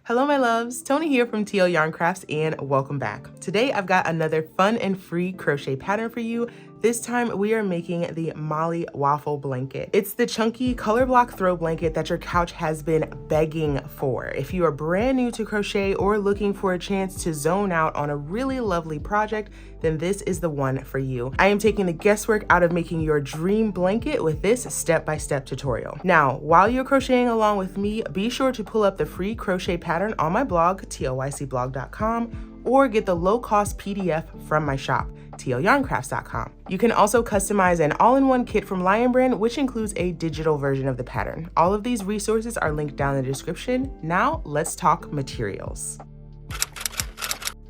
Hello my loves, Tony here from TL Yarn Crafts and welcome back. Today I've got another fun and free crochet pattern for you. This time we are making the Molly Waffle Blanket. It's the chunky color block throw blanket that your couch has been begging for. If you are brand new to crochet or looking for a chance to zone out on a really lovely project, then this is the one for you. I am taking the guesswork out of making your dream blanket with this step-by-step tutorial. Now, while you're crocheting along with me, be sure to pull up the free crochet pattern on my blog, tlycblog.com, or get the low-cost PDF from my shop, tlyarncrafts.com. You can also customize an all-in-one kit from Lion Brand, which includes a digital version of the pattern. All of these resources are linked down in the description. Now, let's talk materials.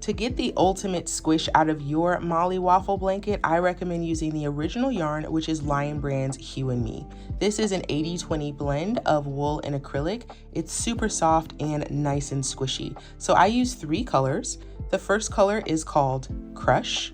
To get the ultimate squish out of your Molly Waffle Blanket, I recommend using the original yarn, which is Lion Brand's Hue and Me. This is an 80-20 blend of wool and acrylic. It's super soft and nice and squishy. So I use 3 colors. The first color is called Crush.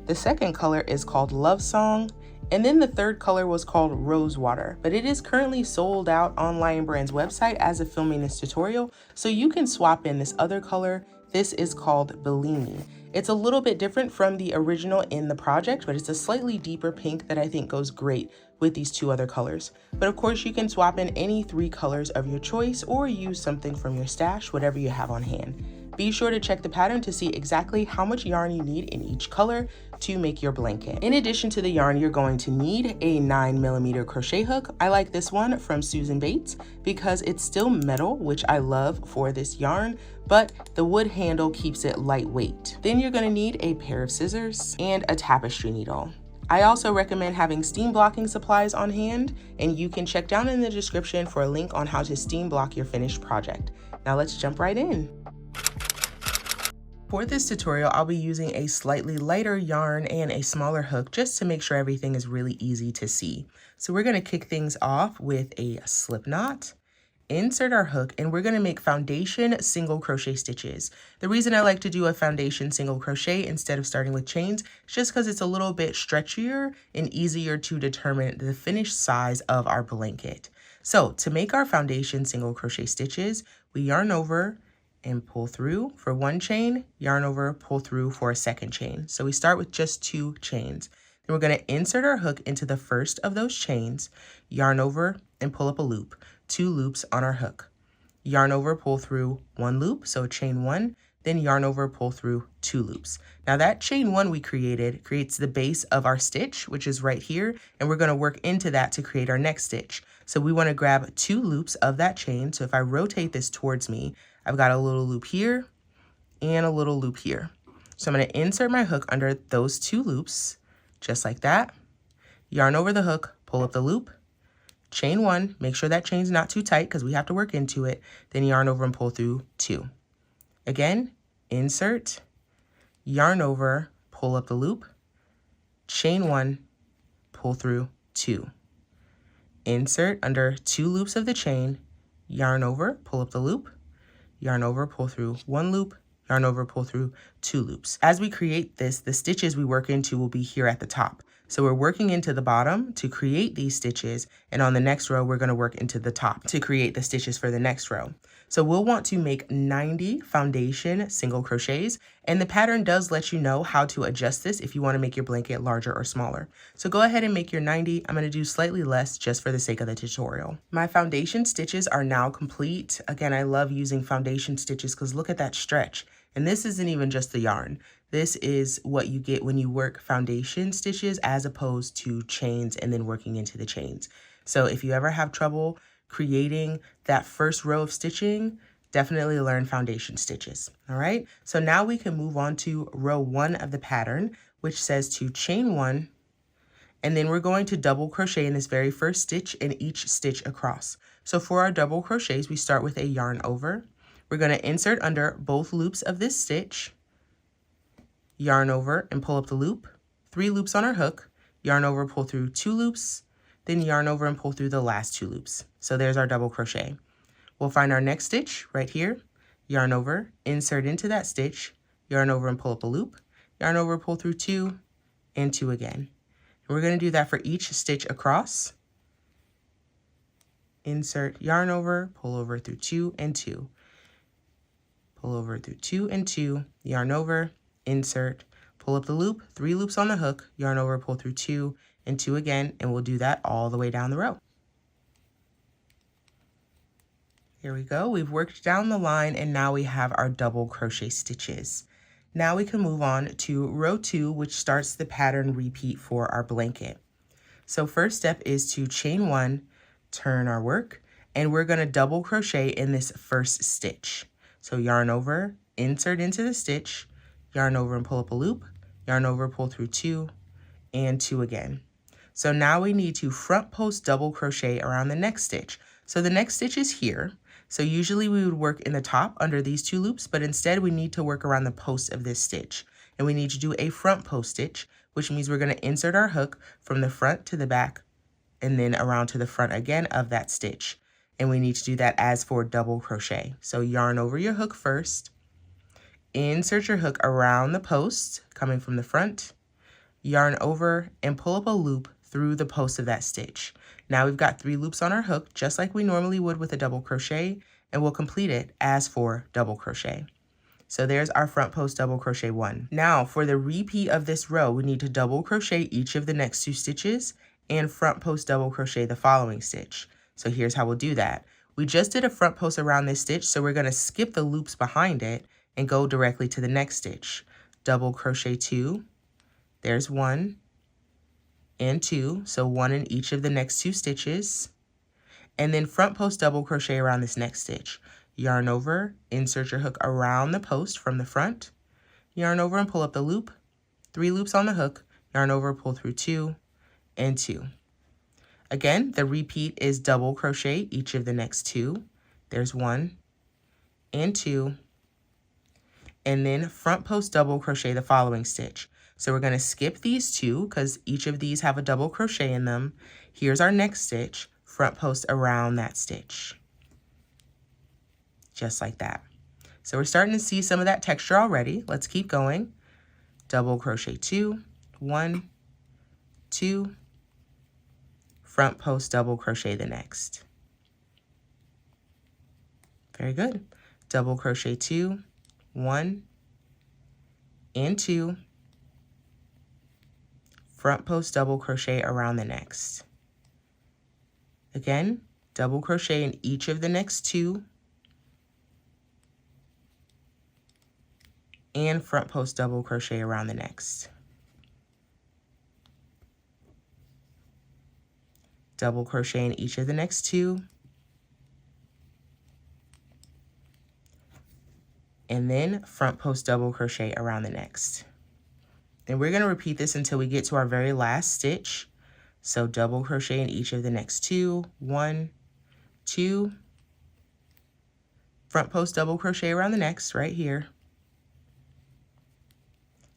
The second color is called Love Song. And then the third color was called Rose Water, but it is currently sold out on Lion Brand's website as of filming this tutorial. So you can swap in this other color. This is called Bellini. It's a little bit different from the original in the project, but it's a slightly deeper pink that I think goes great with these 2 other colors. But of course you can swap in any 3 colors of your choice or use something from your stash, whatever you have on hand. Be sure to check the pattern to see exactly how much yarn you need in each color to make your blanket. In addition to the yarn, you're going to need a 9mm crochet hook. I like this one from Susan Bates because it's still metal, which I love for this yarn, but the wood handle keeps it lightweight. Then you're gonna need a pair of scissors and a tapestry needle. I also recommend having steam blocking supplies on hand, and you can check down in the description for a link on how to steam block your finished project. Now let's jump right in. For this tutorial, I'll be using a slightly lighter yarn and a smaller hook just to make sure everything is really easy to see. So we're gonna kick things off with a slip knot, insert our hook, and we're gonna make foundation single crochet stitches. The reason I like to do a foundation single crochet instead of starting with chains is just because it's a little bit stretchier and easier to determine the finished size of our blanket. So to make our foundation single crochet stitches, we yarn over and pull through for 1 chain, yarn over, pull through for a 2nd chain. So we start with just 2 chains. Then we're gonna insert our hook into the first of those chains, yarn over and pull up a loop, 2 loops on our hook. Yarn over, pull through 1 loop, so chain 1, then yarn over, pull through 2 loops. Now that chain 1 we created creates the base of our stitch, which is right here, and we're gonna work into that to create our next stitch. So we wanna grab 2 loops of that chain. So if I rotate this towards me, I've got a little loop here and a little loop here. So I'm gonna insert my hook under those 2 loops, just like that. Yarn over the hook, pull up the loop, chain 1, make sure that chain's not too tight because we have to work into it, then yarn over and pull through 2. Again, insert, yarn over, pull up the loop, chain 1, pull through 2. Insert under 2 loops of the chain, yarn over, pull up the loop, yarn over, pull through 1 loop, yarn over, pull through 2 loops. As we create this, the stitches we work into will be here at the top. So we're working into the bottom to create these stitches, and on the next row, we're gonna work into the top to create the stitches for the next row. So we'll want to make 90 foundation single crochets, and the pattern does let you know how to adjust this if you wanna make your blanket larger or smaller. So go ahead and make your 90. I'm gonna do slightly less just for the sake of the tutorial. My foundation stitches are now complete. Again, I love using foundation stitches because look at that stretch. And this isn't even just the yarn. This is what you get when you work foundation stitches as opposed to chains and then working into the chains. So if you ever have trouble creating that first row of stitching, definitely learn foundation stitches, all right? So now we can move on to row 1 of the pattern, which says to chain 1, and then we're going to double crochet in this very first stitch and each stitch across. So for our double crochets, we start with a yarn over. We're gonna insert under both loops of this stitch, yarn over and pull up the loop, 3 loops on our hook, yarn over, pull through 2 loops, then yarn over and pull through the last 2 loops. So there's our double crochet. We'll find our next stitch right here, yarn over, insert into that stitch, yarn over and pull up a loop, yarn over, pull through 2, and 2 again. And we're gonna do that for each stitch across. Insert yarn over, pull over through 2 and 2. pull over through 2 and 2, yarn over, insert, pull up the loop, 3 loops on the hook, yarn over, pull through 2 and 2 again, and we'll do that all the way down the row. Here we go. We've worked down the line and now we have our double crochet stitches. Now we can move on to row 2, which starts the pattern repeat for our blanket. So first step is to chain 1, turn our work, and we're going to double crochet in this first stitch. So yarn over, insert into the stitch, yarn over and pull up a loop, yarn over, pull through 2 and 2 again. So now we need to front post double crochet around the next stitch. So the next stitch is here. So usually we would work in the top under these 2 loops, but instead we need to work around the post of this stitch. And we need to do a front post stitch, which means we're going to insert our hook from the front to the back and then around to the front again of that stitch. And we need to do that as for double crochet. So yarn over your hook first, insert your hook around the post coming from the front, yarn over and pull up a loop through the post of that stitch. Now we've got 3 loops on our hook, just like we normally would with a double crochet, and we'll complete it as for double crochet. So there's our front post double crochet 1. Now for the repeat of this row, we need to double crochet each of the next 2 stitches and front post double crochet the following stitch. So here's how we'll do that. We just did a front post around this stitch, so we're going to skip the loops behind it and go directly to the next stitch. Double crochet 2, there's 1 and 2, so 1 in each of the next 2 stitches, and then front post double crochet around this next stitch. Yarn over, insert your hook around the post from the front, yarn over and pull up the loop, 3 loops on the hook, yarn over, pull through 2 and 2. Again, the repeat is double crochet each of the next 2. There's 1 and 2, and then front post double crochet the following stitch. So we're going to skip these 2 because each of these have a double crochet in them. Here's our next stitch, front post around that stitch. Just like that. So we're starting to see some of that texture already. Let's keep going. Double crochet 2, 1, 2, front post double crochet the next. Very good. Double crochet 2, 1 and 2, front post double crochet around the next. Again, double crochet in each of the next 2 and front post double crochet around the next. Double crochet in each of the next 2 and then front post double crochet around the next. And we're going to repeat this until we get to our very last stitch. So double crochet in each of the next 2, 1, 2, front post double crochet around the next right here.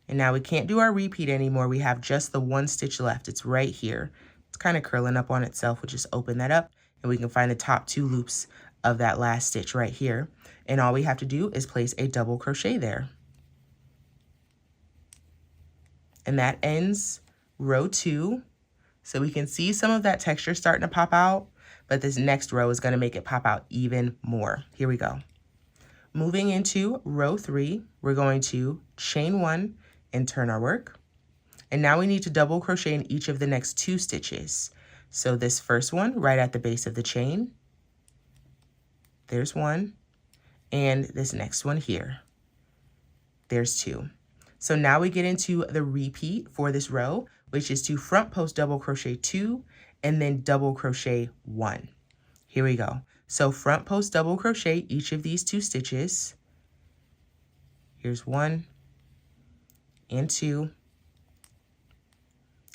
And now we can't do our repeat anymore. We have just the 1 stitch left. It's right here. It's kind of curling up on itself. We'll just open that up and we can find the top 2 loops of that last stitch right here. And all we have to do is place a double crochet there. And that ends row 2. So we can see some of that texture starting to pop out, but this next row is going to make it pop out even more. Here we go. Moving into row 3, we're going to chain 1 and turn our work. And now we need to double crochet in each of the next 2 stitches. So this first one right at the base of the chain, there's 1, and this next one here, there's 2. So now we get into the repeat for this row, which is to front post double crochet 2 and then double crochet 1. Here we go. So front post double crochet each of these 2 stitches. Here's 1 and 2.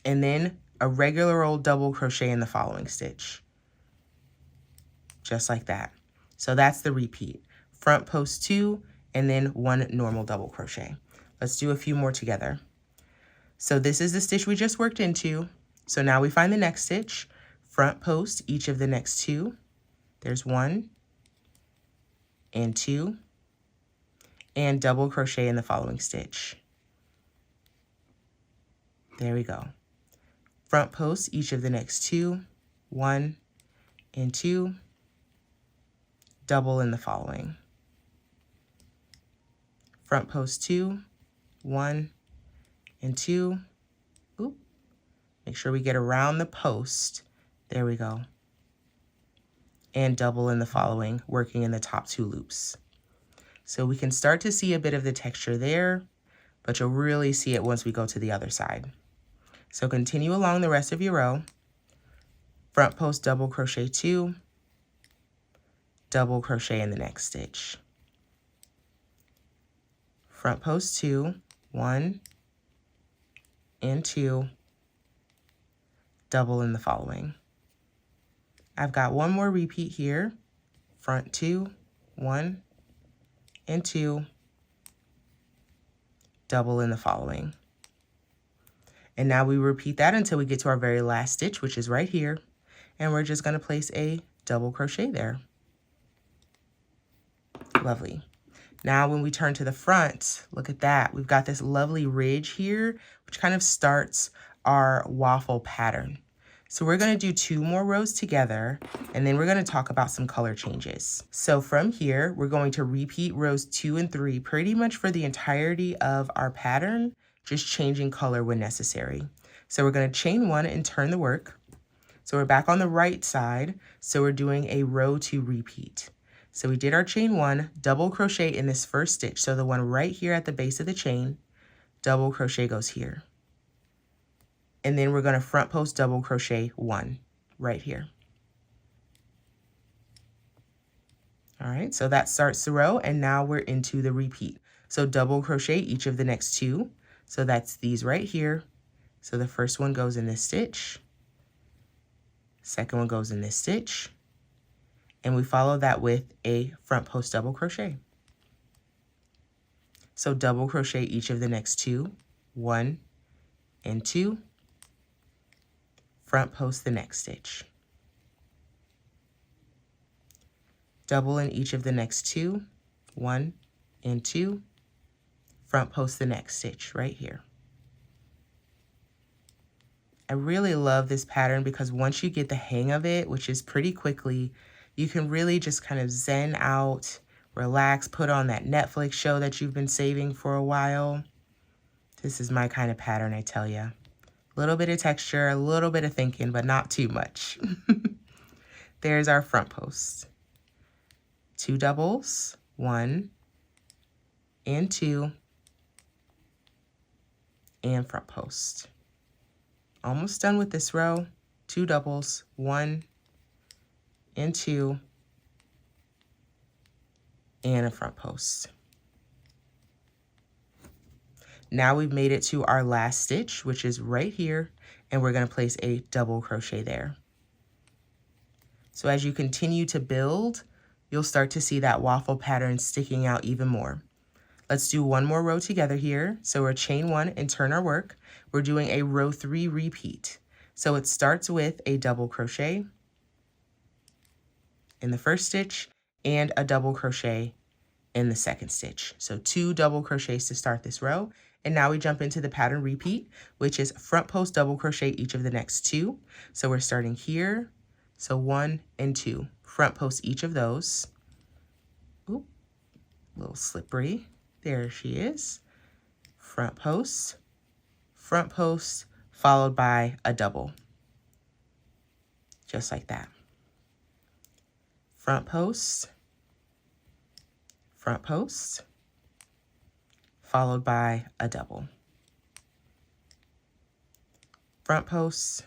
And then a regular old double crochet in the following stitch. Just like that. So that's the repeat. Front post 2 and then 1 normal double crochet. Let's do a few more together. So this is the stitch we just worked into. So now we find the next stitch, front post each of the next 2. There's 1 and 2, and double crochet in the following stitch. There we go. Front post each of the next 2, 1 and 2, double in the following. front post 2, 1 and 2. Oop. Make sure we get around the post. There we go. And double in the following, working in the top 2 loops. So we can start to see a bit of the texture there, but you'll really see it once we go to the other side. So continue along the rest of your row. Front post double crochet 2, double crochet in the next stitch. Front post 2, 1 and 2, double in the following. I've got one more repeat here. Front 2, 1 and 2, double in the following. And now we repeat that until we get to our very last stitch, which is right here. And we're just going to place a double crochet there. Lovely. Now when we turn to the front, look at that. We've got this lovely ridge here, which kind of starts our waffle pattern. So we're going to do 2 more rows together, and then we're going to talk about some color changes. So from here, we're going to repeat rows 2 and 3 pretty much for the entirety of our pattern, just changing color when necessary. So we're going to chain 1 and turn the work. So we're back on the right side, so we're doing a row 2 repeat. So we did our chain 1, double crochet in this first stitch, so the one right here at the base of the chain, double crochet goes here. And then we're going to front post double crochet 1 right here. All right, so that starts the row, and now we're into the repeat. So double crochet each of the next 2. So that's these right here. So the first one goes in this stitch. Second one goes in this stitch. And we follow that with a front post double crochet. So double crochet each of the next 2, 1 and 2. Front post the next stitch. Double in each of the next 2, 1 and 2. Front post the next stitch right here. I really love this pattern because once you get the hang of it, which is pretty quickly, you can really just kind of zen out, relax, put on that Netflix show that you've been saving for a while. This is my kind of pattern, I tell you. A little bit of texture, a little bit of thinking, but not too much. There's our front post. 2 doubles, 1 and 2, and front post. Almost done with this row. 2 doubles, 1 and 2, and a front post. Now we've made it to our last stitch, which is right here, and we're going to place a double crochet there. So as you continue to build, you'll start to see that waffle pattern sticking out even more. Let's do 1 more row together here. So we're chain 1 and turn our work. We're doing a row 3 repeat. So it starts with a double crochet in the first stitch and a double crochet in the second stitch. So 2 double crochets to start this row. And now we jump into the pattern repeat, which is front post double crochet each of the next 2. So we're starting here. So 1 and 2. Front post each of those. Oop, a little slippery. There she is. Front post, followed by a double. Just like that. Front post, followed by a double. Front post,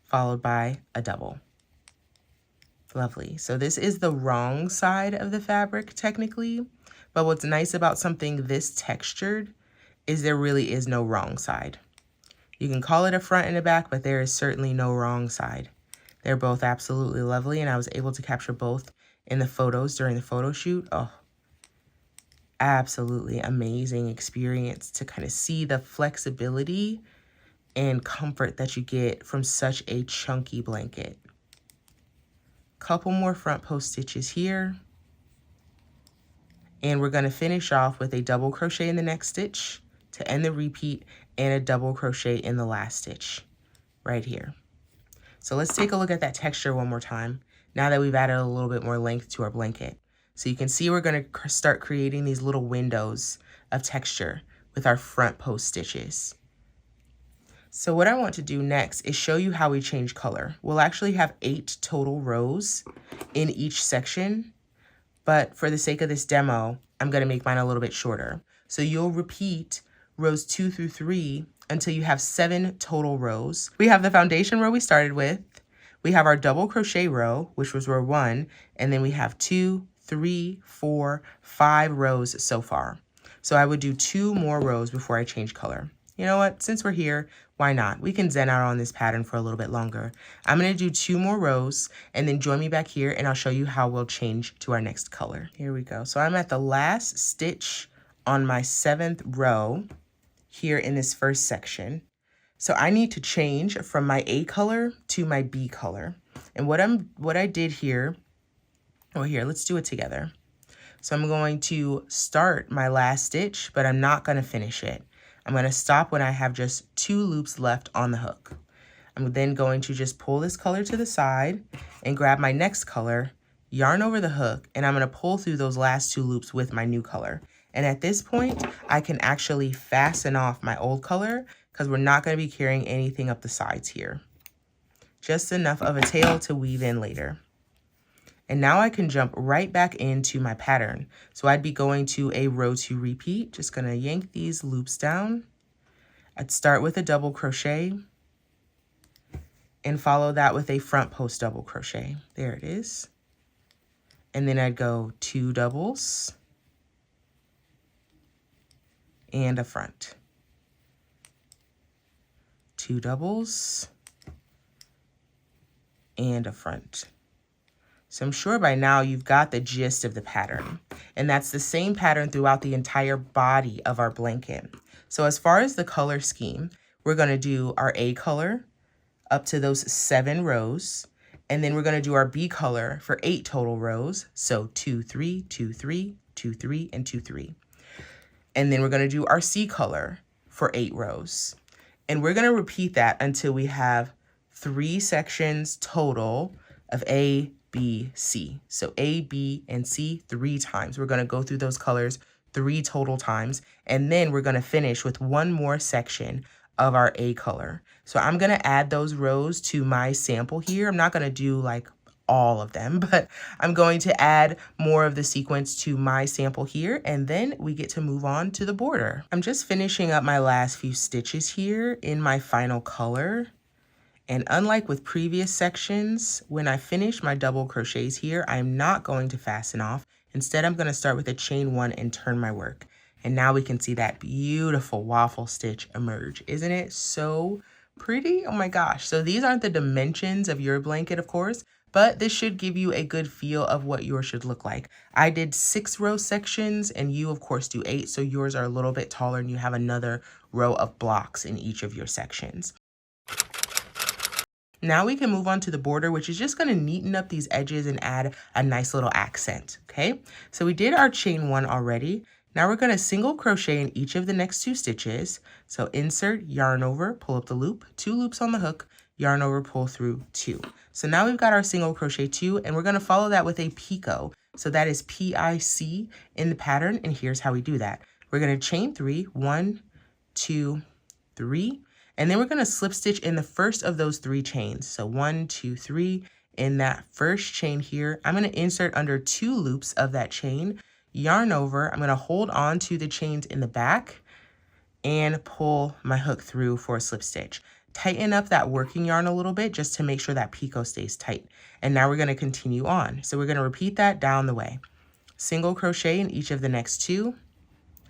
followed by a double. Lovely. So this is the wrong side of the fabric technically, but what's nice about something this textured is there really is no wrong side. You can call it a front and a back, but there is certainly no wrong side. They're both absolutely lovely, and I was able to capture both in the photos during the photo shoot. Oh, absolutely amazing experience to kind of see the flexibility and comfort that you get from such a chunky blanket. Couple more front post stitches here. And we're going to finish off with a double crochet in the next stitch to end the repeat and a double crochet in the last stitch right here. So let's take a look at that texture one more time now that we've added a little bit more length to our blanket. So you can see we're going to start creating these little windows of texture with our front post stitches. So what I want to do next is show you how we change color. We'll actually have 8 total rows in each section, but for the sake of this demo, I'm going to make mine a little bit shorter. So you'll repeat rows 2 through 3 until you have 7 total rows. We have the foundation row we started with. We have our double crochet row, which was row 1, and then we have 2, 3, 4, 5 rows so far. So I would do 2 more rows before I change color. You know what? Since we're here, why not? We can zen out on this pattern for a little bit longer. I'm going to do 2 more rows and then join me back here and I'll show you how we'll change to our next color. Here we go. So I'm at the last stitch on my 7th row here in this first section. So I need to change from my A color to my B color. And what I did here, let's do it together. So I'm going to start my last stitch, but I'm not going to finish it. I'm going to stop when I have just 2 loops left on the hook. I'm then going to just pull this color to the side and grab my next color, yarn over the hook, and I'm going to pull through those last 2 loops with my new color. And at this point, I can actually fasten off my old color because we're not going to be carrying anything up the sides here. Just enough of a tail to weave in later. And now I can jump right back into my pattern. So I'd be going to a row 2 repeat, just going to yank these loops down. I'd start with a double crochet and follow that with a front post double crochet. There it is. And then I'd go 2 doubles and a front. 2 doubles and a front. So I'm sure by now you've got the gist of the pattern, and that's the same pattern throughout the entire body of our blanket. So as far as the color scheme, we're going to do our A color up to those 7 rows, and then we're going to do our B color for 8 total rows. So 2, 3, 2, 3, 2, 3, and 2, 3. And then we're going to do our C color for 8 rows. And we're going to repeat that until we have 3 sections total of A, B, C. So A, B, and C 3 times. We're going to go through those colors 3 total times. And then we're going to finish with 1 more section of our A color. So I'm going to add those rows to my sample here. I'm not going to do like all of them, but I'm going to add more of the sequence to my sample here, and then we get to move on to the border. I'm just finishing up my last few stitches here in my final color. And unlike with previous sections, when I finish my double crochets here, I'm not going to fasten off. Instead, I'm going to start with a chain 1 and turn my work. And now we can see that beautiful waffle stitch emerge. Isn't it so pretty? Oh my gosh. So these aren't the dimensions of your blanket, of course, but this should give you a good feel of what yours should look like. I did 6 row sections and you of course do 8. So yours are a little bit taller and you have another row of blocks in each of your sections. Now we can move on to the border, which is just going to neaten up these edges and add a nice little accent. Okay, so we did our chain 1 already. Now we're going to single crochet in each of the next 2 stitches. So insert, yarn over, pull up the loop, 2 loops on the hook, yarn over, pull through 2. So now we've got our single crochet 2, and we're going to follow that with a picot. So that is P-I-C in the pattern, and here's how we do that. We're going to chain 3, 1, 2, 3, and then we're going to slip stitch in the first of those 3 chains. So 1, 2, 3, in that first chain here, I'm going to insert under 2 loops of that chain, yarn over, I'm going to hold on to the chains in the back and pull my hook through for a slip stitch. Tighten up that working yarn a little bit just to make sure that picot stays tight. And now we're going to continue on. So we're going to repeat that down the way. Single crochet in each of the next 2,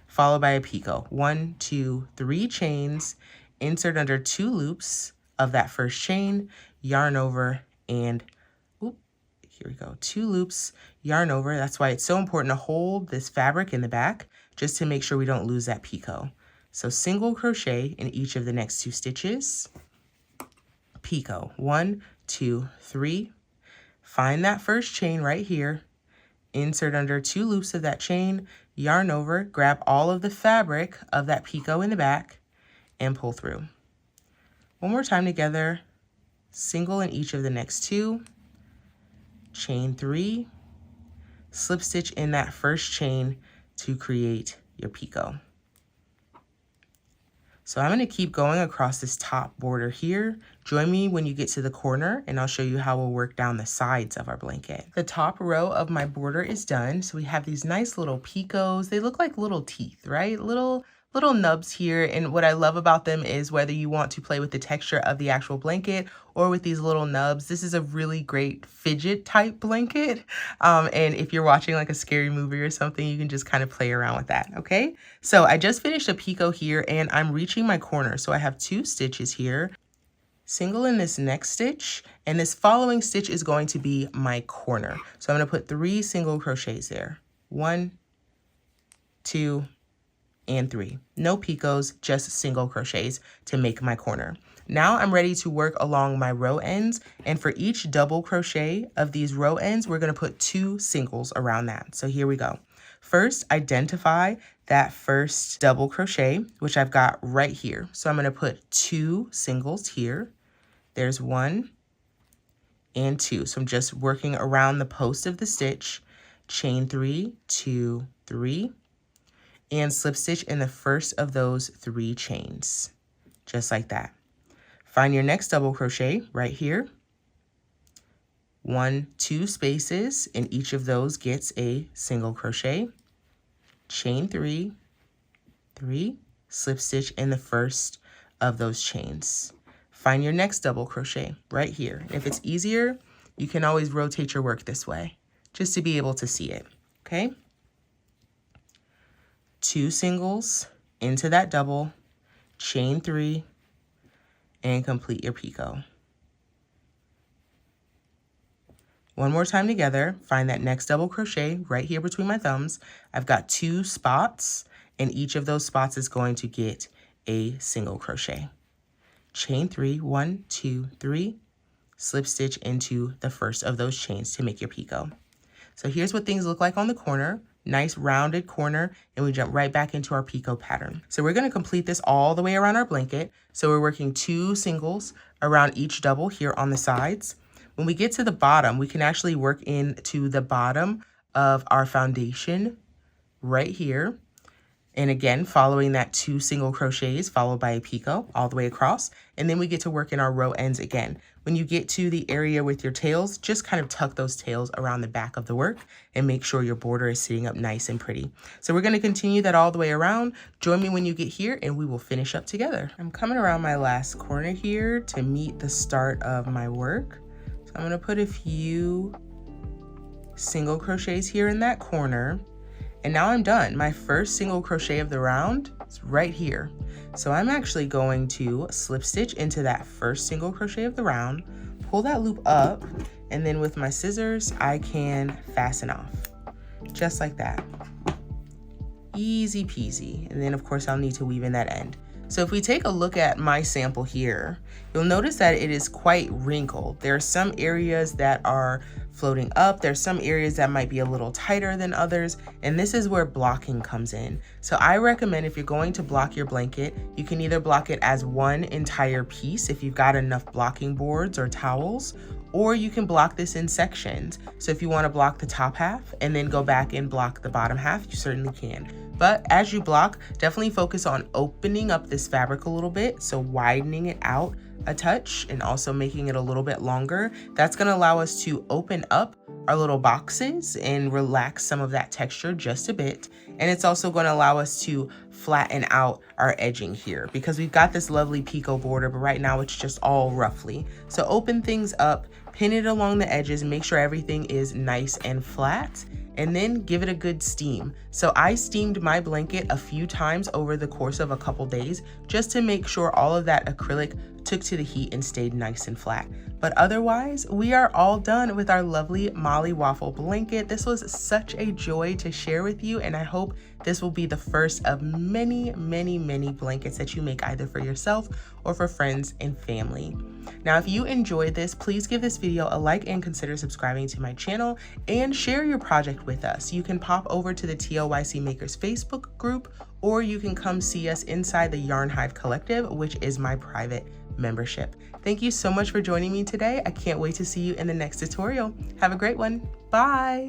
followed by a picot. 1, 2, 3 chains, insert under 2 loops of that first chain, yarn over, and here we go, 2 loops, yarn over. That's why it's so important to hold this fabric in the back just to make sure we don't lose that picot. So single crochet in each of the next 2 stitches, picot, 1, 2, 3, find that first chain right here, insert under 2 loops of that chain, yarn over, grab all of the fabric of that picot in the back, and pull through. One more time together, single in each of the next 2, chain 3, slip stitch in that first chain to create your picot. So I'm going to keep going across this top border here. Join me when you get to the corner and I'll show you how we'll work down the sides of our blanket. The top row of my border is done. So we have these nice little picots. They look like little teeth, right? Little nubs here. And what I love about them is whether you want to play with the texture of the actual blanket or with these little nubs, this is a really great fidget type blanket. And if you're watching like a scary movie or something, you can just kind of play around with that, okay? So I just finished a picot here and I'm reaching my corner. So I have 2 stitches here, single in this next stitch, and this following stitch is going to be my corner. So I'm gonna put 3 single crochets there. 1, 2, and 3. No picots, just single crochets to make my corner. Now I'm ready to work along my row ends, and for each double crochet of these row ends, we're going to put 2 singles around that. So here we go. First, identify that first double crochet, which I've got right here. So I'm going to put 2 singles here. There's 1 and 2. So I'm just working around the post of the stitch, chain 3, 2, 3, and slip stitch in the first of those 3 chains, just like that. Find your next double crochet right here. 1, 2 spaces, and each of those gets a single crochet. Chain 3, 3, slip stitch in the first of those chains. Find your next double crochet right here. If it's easier, you can always rotate your work this way, just to be able to see it, okay? 2 singles into that double, chain 3, and complete your picot. One more time together, find that next double crochet right here between my thumbs. I've got 2 spots, and each of those spots is going to get a single crochet. Chain 3, 1, 2, 3, slip stitch into the first of those chains to make your picot. So here's what things look like on the corner. Nice rounded corner, and we jump right back into our picot pattern. So we're going to complete this all the way around our blanket. So we're working 2 singles around each double here on the sides. When we get to the bottom, we can actually work into the bottom of our foundation right here. And again, following that 2 single crochets followed by a picot all the way across. And then we get to work in our row ends again. When you get to the area with your tails, just kind of tuck those tails around the back of the work and make sure your border is sitting up nice and pretty. So we're going to continue that all the way around. Join me when you get here and we will finish up together. I'm coming around my last corner here to meet the start of my work. So I'm going to put a few single crochets here in that corner. And now I'm done. My first single crochet of the round is right here. So I'm actually going to slip stitch into that first single crochet of the round, pull that loop up, and then with my scissors, I can fasten off, just like that. Easy peasy. And then of course I'll need to weave in that end. So if we take a look at my sample here, you'll notice that it is quite wrinkled. There are some areas that are floating up. There's some areas that might be a little tighter than others. And this is where blocking comes in. So I recommend if you're going to block your blanket, you can either block it as one entire piece if you've got enough blocking boards or towels, or you can block this in sections. So if you want to block the top half and then go back and block the bottom half, you certainly can. But as you block, definitely focus on opening up this fabric a little bit, so widening it out a touch and also making it a little bit longer. That's going to allow us to open up our little boxes and relax some of that texture just a bit. And it's also going to allow us to flatten out our edging here because we've got this lovely picot border, but right now it's just all roughly. So open things up, pin it along the edges, make sure everything is nice and flat, and then give it a good steam. So I steamed my blanket a few times over the course of a couple days just to make sure all of that acrylic took to the heat and stayed nice and flat. But otherwise, we are all done with our lovely Molly Waffle blanket. This was such a joy to share with you, and I hope this will be the first of many, many, many blankets that you make either for yourself or for friends and family. Now, if you enjoyed this, please give this video a like and consider subscribing to my channel and share your project with us. You can pop over to the TLYC Makers Facebook group, or you can come see us inside the Yarn Hive Collective, which is my private membership. Thank you so much for joining me today. I can't wait to see you in the next tutorial. Have a great one. Bye.